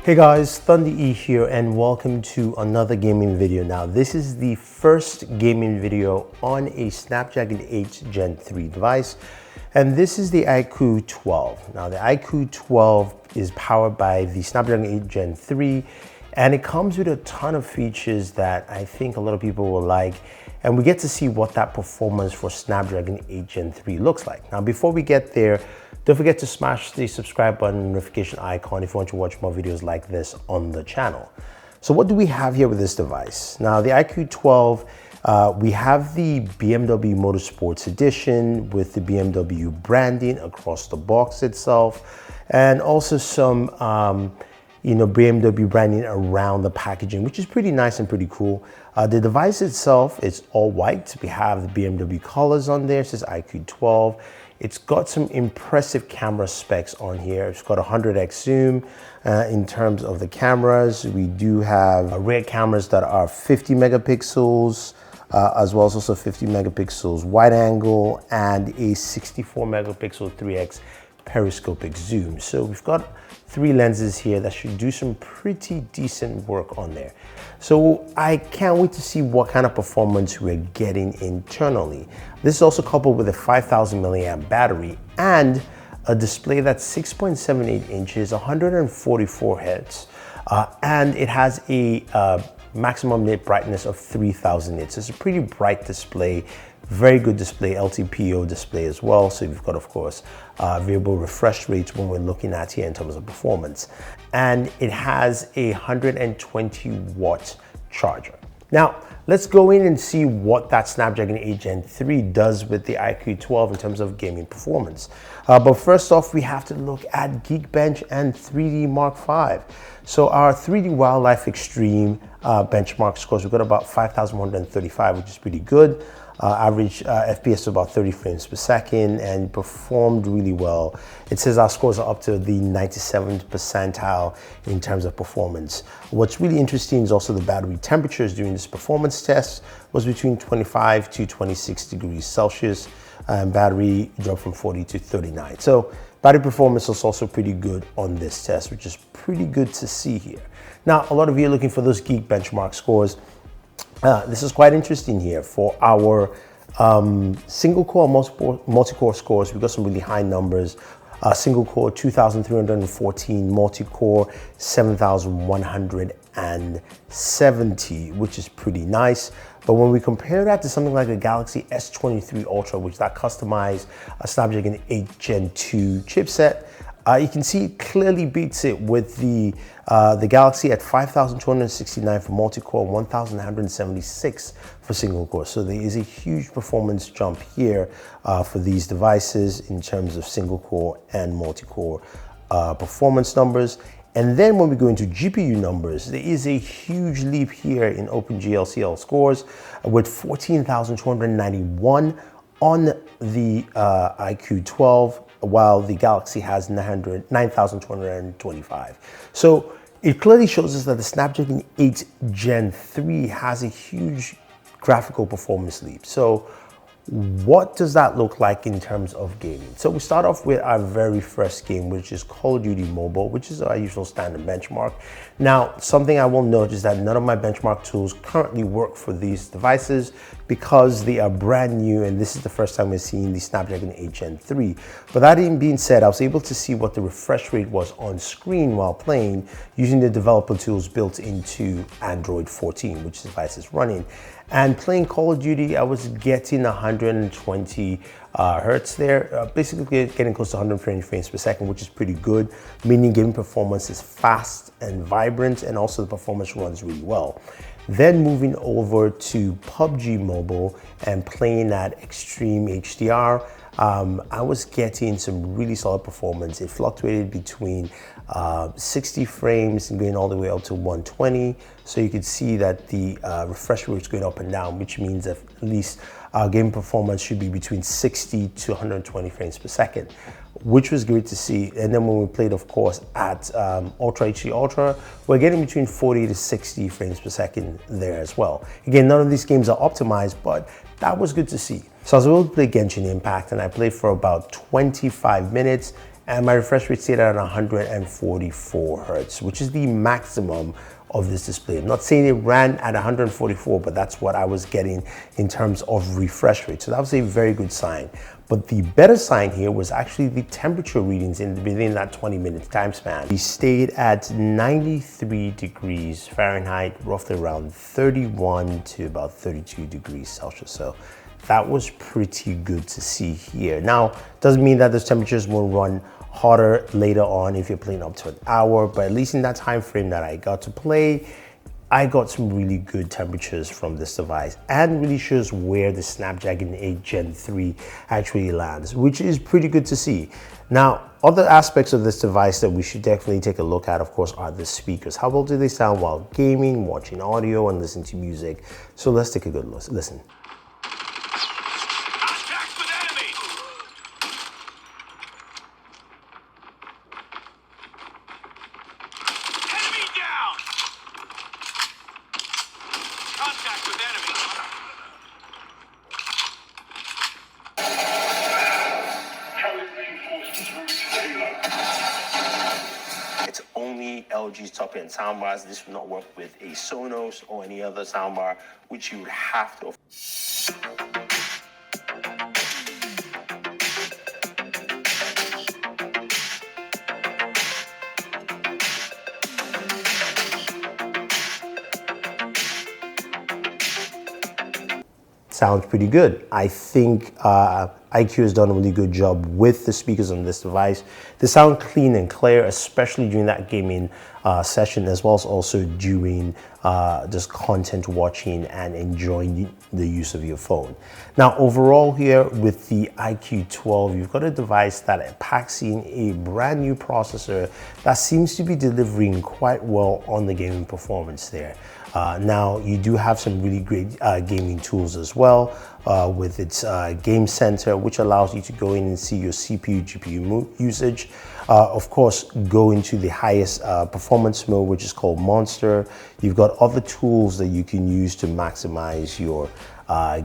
Hey guys, Thunder E here and welcome to another gaming video. Now this is the first gaming video on a Snapdragon 8 Gen 3 device, and this is the iQOO 12. Now the iQOO 12 is powered by the Snapdragon 8 Gen 3, and it comes with a ton of features that I think a lot of people will like, and we get to see what that performance for Snapdragon 8 Gen 3 looks like. Now before we get there, don't forget to smash the subscribe button and notification icon if you want to watch more videos like this on the channel. So what do we have here with this device? Now the iQOO 12, we have the BMW Motorsports Edition with the BMW branding across the box itself, and also some BMW branding around the packaging, which is pretty nice and pretty cool. The device itself is all white. We have the BMW colors on there. It says iQOO 12. It's got some impressive camera specs on here. It's got 100x zoom in terms of the cameras. We do have rear cameras that are 50 megapixels, as well as also 50 megapixels wide angle and a 64 megapixel 3x periscopic zoom. So we've got 3 lenses here that should do some pretty decent work on there. So I can't wait to see what kind of performance we're getting internally. This is also coupled with a 5000 milliamp battery and a display that's 6.78 inches, 144 hertz, and it has a maximum nit brightness of 3000 nits. It's a pretty bright display, very good display, LTPO display as well. So you've got, of course, variable refresh rates when we're looking at here in terms of performance. And it has a 120 watt charger. Now, let's go in and see what that Snapdragon 8 Gen 3 does with the iQOO 12 in terms of gaming performance. But first off, we have to look at Geekbench and 3D Mark V. So our 3D Wildlife Extreme benchmark scores, we've got about 5,135, which is pretty good. Average FPS of about 30 frames per second, and performed really well. It says our scores are up to the 97th percentile in terms of performance. What's really interesting is also the battery temperatures during this performance test was between 25 to 26 degrees Celsius, and battery dropped from 40 to 39. So battery performance was also pretty good on this test, which is pretty good to see here. Now, a lot of you are looking for those Geek benchmark scores. This is quite interesting here for our single core, multi-core scores. We've got some really high numbers. Single core 2,314, multi-core 7,170, which is pretty nice. But when we compare that to something like the Galaxy S23 Ultra, which that customized Snapdragon 8 Gen 2 chipset, you can see it clearly beats it with the Galaxy at 5,269 for multi-core, 1,176 for single core. So there is a huge performance jump here for these devices in terms of single core and multi-core performance numbers. And then when we go into GPU numbers, there is a huge leap here in OpenGL scores with 14,291 on the iQOO 12, while the Galaxy has 9,225. So it clearly shows us that the Snapdragon 8 Gen 3 has a huge graphical performance leap. So what does that look like in terms of gaming? So we start off with our very first game, which is Call of Duty Mobile, which is our usual standard benchmark. Now, something I will note is that none of my benchmark tools currently work for these devices because they are brand new, and this is the first time we're seeing the Snapdragon 8 Gen 3. But that being said, I was able to see what the refresh rate was on screen while playing using the developer tools built into Android 14, which the device is running. And playing Call of Duty, I was getting 120 hertz there, basically getting close to 120 frames per second, which is pretty good, meaning gaming performance is fast and vibrant, and also the performance runs really well. Then moving over to PUBG Mobile and playing at Extreme HDR, I was getting some really solid performance. It fluctuated between 60 frames and going all the way up to 120. So you could see that the refresh rate is going up and down, which means that at least game performance should be between 60 to 120 frames per second, which was great to see. And then when we played, of course, at Ultra HD Ultra, we're getting between 40 to 60 frames per second there as well. Again, none of these games are optimized, but that was good to see. So I was able to play Genshin Impact, and I played for about 25 minutes, and my refresh rate stayed at 144 hertz, which is the maximum of this display. I'm not saying it ran at 144, but that's what I was getting in terms of refresh rate. So that was a very good sign. But the better sign here was actually the temperature readings within that 20-minute time span. We stayed at 93 degrees Fahrenheit, roughly around 31 to about 32 degrees Celsius. So that was pretty good to see here. Now, doesn't mean that those temperatures will run hotter later on if you're playing up to an hour, but at least in that time frame that I got to play, I got some really good temperatures from this device, and really shows where the Snapdragon 8 Gen 3 actually lands, which is pretty good to see. Now, other aspects of this device that we should definitely take a look at, of course, are the speakers. How well do they sound while gaming, watching audio, and listening to music? So let's take a good listen. Contact with enemy. It's only LG's top-end soundbars. This will not work with a Sonos or any other soundbar, which you would have to. Sounds pretty good. I think iQOO has done a really good job with the speakers on this device. They sound clean and clear, especially during that gaming session, as well as also during just content watching and enjoying the use of your phone. Now, overall here with the iQOO 12, you've got a device that packs in a brand new processor that seems to be delivering quite well on the gaming performance there. Now, you do have some really great gaming tools as well with its Game Center, which allows you to go in and see your CPU, GPU usage. Of course, go into the highest performance mode, which is called Monster. You've got other tools that you can use to maximize your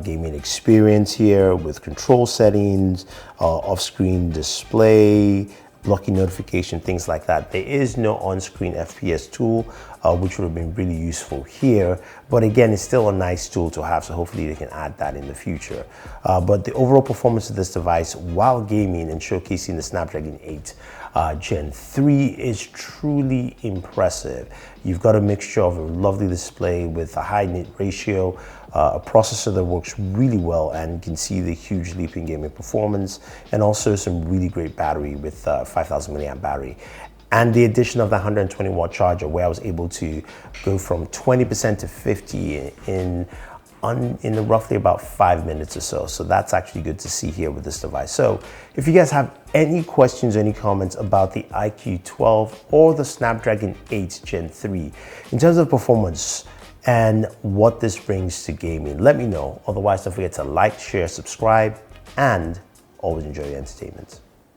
gaming experience here with control settings, off-screen display, blocking notification, things like that. There is no on-screen FPS tool, which would have been really useful here. But again, it's still a nice tool to have, so hopefully they can add that in the future. But the overall performance of this device while gaming and showcasing the Snapdragon 8 Gen 3 is truly impressive. You've got a mixture of a lovely display with a high nit ratio, a processor that works really well and can see the huge leap in gaming performance, and also some really great battery with 5,000 milliamp battery. And the addition of the 120 watt charger, where I was able to go from 20% to 50 in roughly about 5 minutes or so. So that's actually good to see here with this device. So if you guys have any questions, any comments about the iQOO 12 or the Snapdragon 8 Gen 3 in terms of performance and what this brings to gaming, let me know. Otherwise, don't forget to like, share, subscribe, and always enjoy your entertainment.